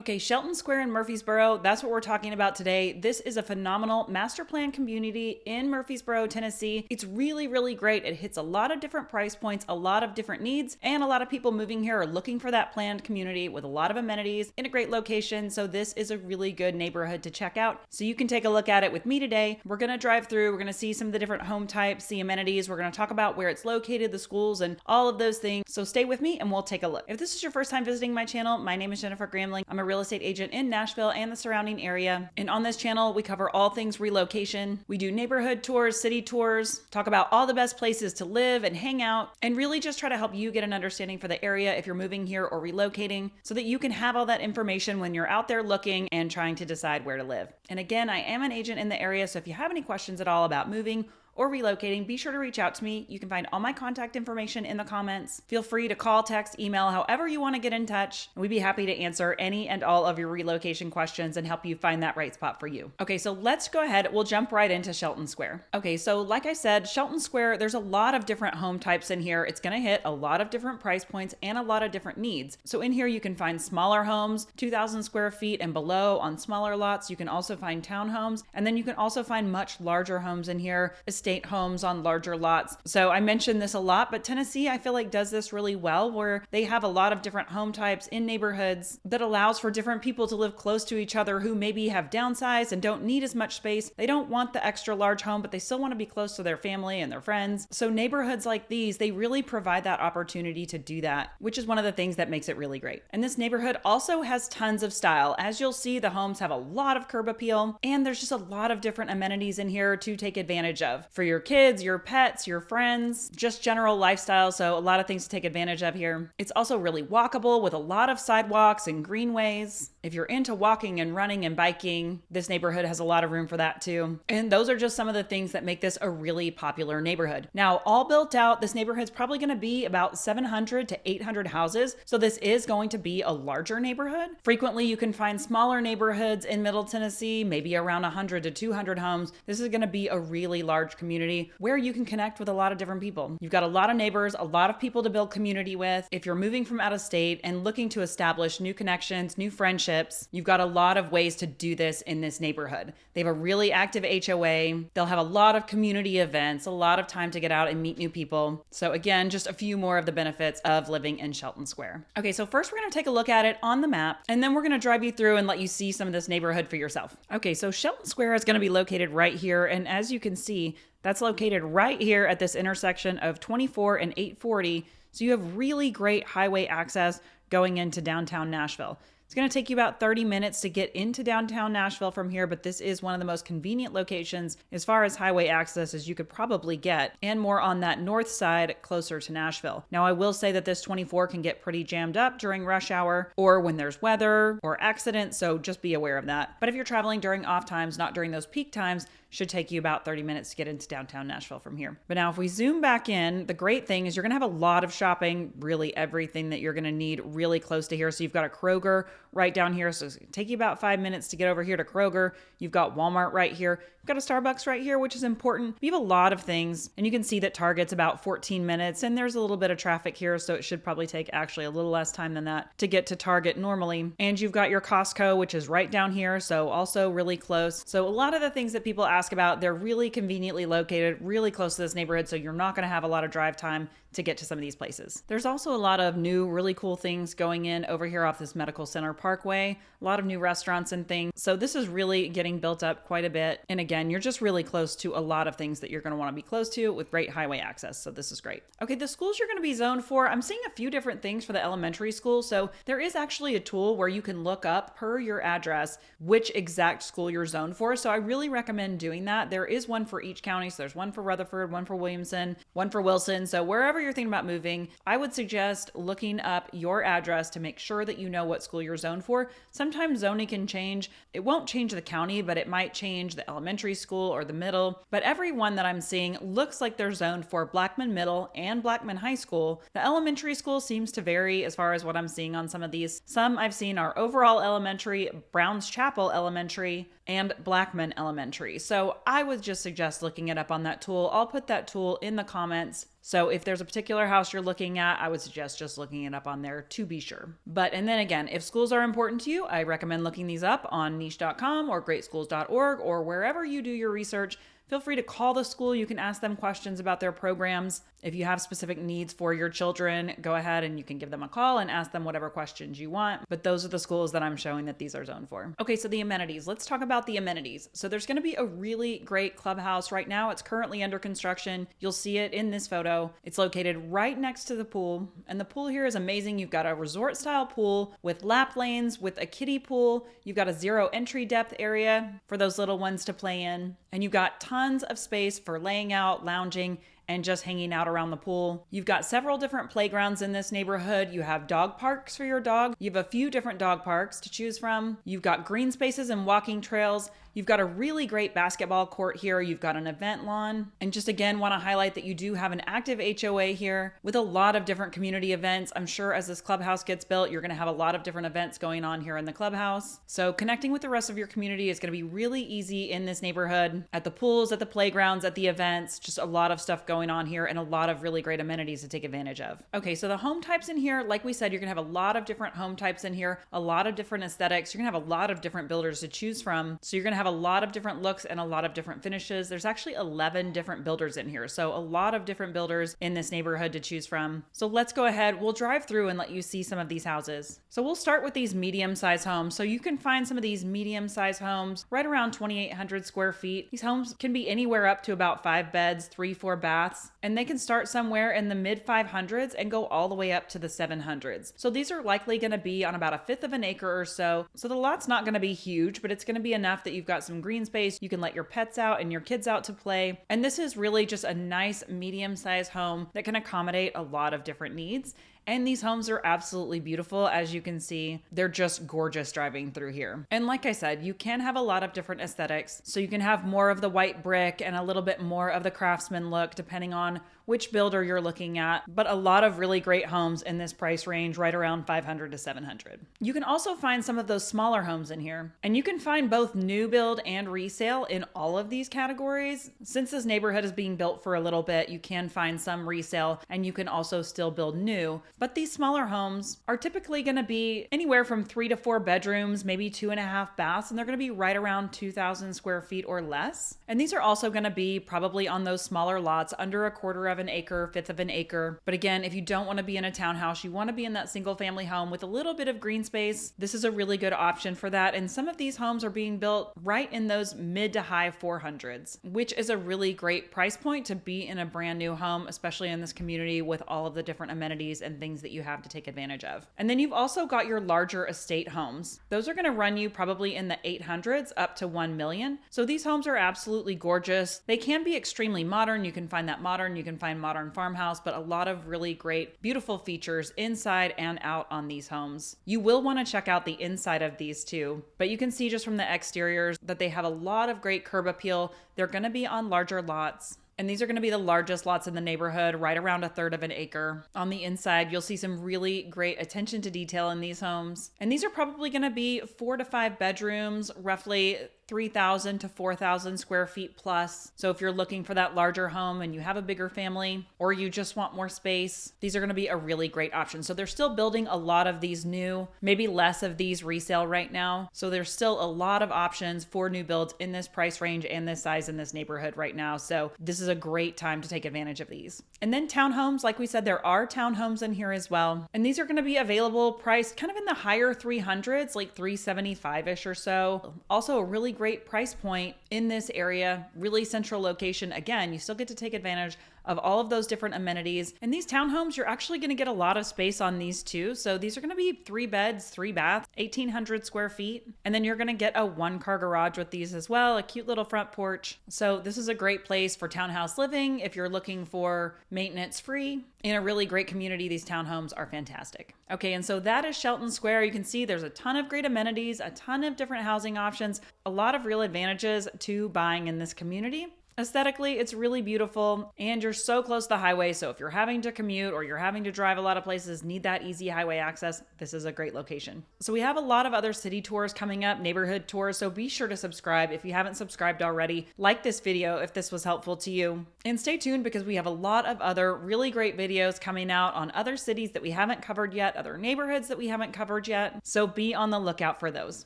Okay, Shelton Square in Murfreesboro, that's what we're talking about today. This is a phenomenal master plan community in Murfreesboro, Tennessee. It's really, really great. It hits a lot of different price points, a lot of different needs, and a lot of people moving here are looking for that planned community with a lot of amenities in a great location. So this is a really good neighborhood to check out. So you can take a look at it with me today. We're gonna drive through, we're gonna see some of the different home types, the amenities. We're gonna talk about where it's located, the schools, and all of those things. So stay with me and we'll take a look. If this is your first time visiting my channel, my name is Jennifer Gramling. I'm a real estate agent in Nashville and the surrounding area. And on this channel, we cover all things relocation. We do neighborhood tours, city tours, talk about all the best places to live and hang out, and really just try to help you get an understanding for the area if you're moving here or relocating so that you can have all that information when you're out there looking and trying to decide where to live. And again, I am an agent in the area, so if you have any questions at all about moving or relocating, be sure to reach out to me. You can find all my contact information in the comments. Feel free to call, text, email, however you want to get in touch. We'd be happy to answer any and all of your relocation questions and help you find that right spot for you. Okay, so let's go ahead. We'll jump right into Shelton Square. Okay, so like I said, Shelton Square, there's a lot of different home types in here. It's going to hit a lot of different price points and a lot of different needs. So in here, you can find smaller homes, 2,000 square feet and below on smaller lots. You can also find townhomes, and then you can also find much larger homes in here, estate homes on larger lots. So I mentioned this a lot, but Tennessee, I feel like does this really well, where they have a lot of different home types in neighborhoods that allows for different people to live close to each other who maybe have downsized and don't need as much space. They don't want the extra large home, but they still want to be close to their family and their friends. So neighborhoods like these, they really provide that opportunity to do that, which is one of the things that makes it really great. And this neighborhood also has tons of style. As you'll see, the homes have a lot of curb appeal, and there's just a lot of different amenities in here to take advantage of for your kids, your pets, your friends, just general lifestyle. So a lot of things to take advantage of here. It's also really walkable with a lot of sidewalks and greenways. If you're into walking and running and biking, this neighborhood has a lot of room for that too. And those are just some of the things that make this a really popular neighborhood. Now, all built out, this neighborhood's probably going to be about 700 to 800 houses. So this is going to be a larger neighborhood. Frequently, you can find smaller neighborhoods in Middle Tennessee, maybe around 100 to 200 homes. This is going to be a really large community where you can connect with a lot of different people. You've got a lot of neighbors, a lot of people to build community with. If you're moving from out of state and looking to establish new connections, new friendships, you've got a lot of ways to do this in this neighborhood. They have a really active HOA. They'll have a lot of community events, a lot of time to get out and meet new people. So again, just a few more of the benefits of living in Shelton Square. Okay, so first we're going to take a look at it on the map, and then we're going to drive you through and let you see some of this neighborhood for yourself. Okay, so Shelton Square is going to be located right here, and as you can see, that's located right here at this intersection of 24 and 840. So you have really great highway access going into downtown Nashville. It's going to take you about 30 minutes to get into downtown Nashville from here, but this is one of the most convenient locations as far as highway access as you could probably get, and more on that north side closer to Nashville. Now, I will say that this 24 can get pretty jammed up during rush hour or when there's weather or accidents, so just be aware of that. But if you're traveling during off times, not during those peak times, should take you about 30 minutes to get into downtown Nashville from here. But now if we zoom back in, the great thing is you're gonna have a lot of shopping, really everything that you're gonna need really close to here. So you've got a Kroger right down here. So it's gonna take you about 5 minutes to get over here to Kroger. You've got Walmart right here. You've got a Starbucks right here, which is important. We have a lot of things, and you can see that Target's about 14 minutes, and there's a little bit of traffic here, so it should probably take actually a little less time than that to get to Target normally. And you've got your Costco, which is right down here, so also really close. So a lot of the things that people ask about, they're really conveniently located, really close to this neighborhood, so you're not going to have a lot of drive time to get to some of these places. There's also a lot of new, really cool things going in over here off this Medical Center Parkway, a lot of new restaurants and things. So this is really getting built up quite a bit. And again, you're just really close to a lot of things that you're going to want to be close to with great highway access. So this is great. Okay, the schools you're going to be zoned for, I'm seeing a few different things for the elementary school. So there is actually a tool where you can look up per your address which exact school you're zoned for. So I really recommend doing that. There is one for each county. So there's one for Rutherford, one for Williamson, one for Wilson. So wherever you're thinking about moving, I would suggest looking up your address to make sure that you know what school you're zoned for. Sometimes zoning can change. It won't change the county, but it might change the elementary school or the middle. But every one that I'm seeing looks like they're zoned for Blackman Middle and Blackman High School. The elementary school seems to vary as far as what I'm seeing on some of these. Some I've seen are Overall Elementary, Browns Chapel Elementary, and Blackman Elementary. So I would just suggest looking it up on that tool. I'll put that tool in the comments So if there's a particular house you're looking at, I would suggest just looking it up on there to be sure. And then again, if schools are important to you, I recommend looking these up on niche.com or greatschools.org or wherever you do your research. Feel free to call the school. You can ask them questions about their programs. If you have specific needs for your children, go ahead and you can give them a call and ask them whatever questions you want. But those are the schools that I'm showing that these are zoned for. Okay, so the amenities. Let's talk about the amenities. So there's going to be a really great clubhouse right now. It's currently under construction. You'll see it in this photo. It's located right next to the pool. And the pool here is amazing. You've got a resort style pool with lap lanes, with a kiddie pool. You've got a 0 entry depth area for those little ones to play in. And you've got tons of space for laying out, lounging, and just hanging out around the pool. You've got several different playgrounds in this neighborhood. You have dog parks for your dog. You have a few different dog parks to choose from. You've got green spaces and walking trails. You've got a really great basketball court here. You've got an event lawn. And just again, want to highlight that you do have an active HOA here with a lot of different community events. I'm sure as this clubhouse gets built, you're going to have a lot of different events going on here in the clubhouse. So connecting with the rest of your community is going to be really easy in this neighborhood. At the pools, at the playgrounds, at the events, just a lot of stuff going on here and a lot of really great amenities to take advantage of. Okay, so the home types in here, like we said, you're going to have a lot of different home types in here, a lot of different aesthetics. You're going to have a lot of different builders to choose from. So you're going to have a lot of different looks and a lot of different finishes. There's actually 11 different builders in here. So a lot of different builders in this neighborhood to choose from. So let's go ahead. We'll drive through and let you see some of these houses. So we'll start with these medium-sized homes. So you can find some of these medium-sized homes right around 2,800 square feet. These homes can be anywhere up to about 5 beds, 3-4 baths, and they can start somewhere in the mid 500s and go all the way up to the 700s. So these are likely going to be on about 1/5 of an acre or so. So the lot's not going to be huge, but it's going to be enough that you've got some green space. You can let your pets out and your kids out to play. And this is really just a nice medium-sized home that can accommodate a lot of different needs. And these homes are absolutely beautiful. As you can see, they're just gorgeous driving through here. And like I said, you can have a lot of different aesthetics. So you can have more of the white brick and a little bit more of the craftsman look, depending on which builder you're looking at, but a lot of really great homes in this price range, right around 500 to 700. You can also find some of those smaller homes in here, and you can find both new build and resale in all of these categories. Since this neighborhood is being built for a little bit, you can find some resale, and you can also still build new. But these smaller homes are typically going to be anywhere from 3 to 4 bedrooms, maybe 2.5 baths, and they're going to be right around 2,000 square feet or less. And these are also going to be probably on those smaller lots, under 1/4 of an acre, 1/5 of an acre. But again, if you don't want to be in a townhouse, you want to be in that single family home with a little bit of green space, this is a really good option for that. And some of these homes are being built right in those mid to high 400s, which is a really great price point to be in a brand new home, especially in this community with all of the different amenities and things that you have to take advantage of. And then you've also got your larger estate homes. Those are going to run you probably in the 800s up to 1 million. So these homes are absolutely gorgeous. They can be extremely modern. You can find that modern, you can find modern farmhouse, but a lot of really great, beautiful features inside and out on these homes. You will want to check out the inside of these too, but you can see just from the exteriors that they have a lot of great curb appeal. They're going to be on larger lots. And these are going to be the largest lots in the neighborhood, right around 1/3 of an acre. On the inside, you'll see some really great attention to detail in these homes. And these are probably going to be 4 to 5 bedrooms, roughly 3,000 to 4,000 square feet plus. So if you're looking for that larger home and you have a bigger family, or you just want more space, these are going to be a really great option. So they're still building a lot of these new, maybe less of these resale right now. So there's still a lot of options for new builds in this price range and this size in this neighborhood right now. So this is a great time to take advantage of these. And then townhomes, like we said, there are townhomes in here as well. And these are going to be available priced kind of in the higher 300s, like 375-ish or so. Also a really great price point in this area, really central location. Again, you still get to take advantage of all of those different amenities. And these townhomes, you're actually going to get a lot of space on these too. So these are going to be 3 beds, 3 baths, 1,800 square feet. And then you're going to get a 1-car garage with these as well, a cute little front porch. So this is a great place for townhouse living. If you're looking for maintenance free in a really great community, these townhomes are fantastic. Okay, and so that is Shelton Square. You can see there's a ton of great amenities, a ton of different housing options, a lot of real advantages to buying in this community. Aesthetically, it's really beautiful, and you're so close to the highway, so if you're having to commute or you're having to drive a lot of places, need that easy highway access, this is a great location. So we have a lot of other city tours coming up, neighborhood tours, so be sure to subscribe if you haven't subscribed already. Like this video if this was helpful to you. And stay tuned because we have a lot of other really great videos coming out on other cities that we haven't covered yet, other neighborhoods that we haven't covered yet, so be on the lookout for those.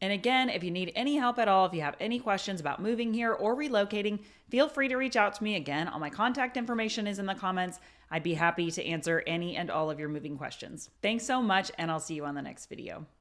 And again, if you need any help at all, if you have any questions about moving here or relocating, feel free to reach out to me. Again, all my contact information is in the comments. I'd be happy to answer any and all of your moving questions. Thanks so much, and I'll see you on the next video.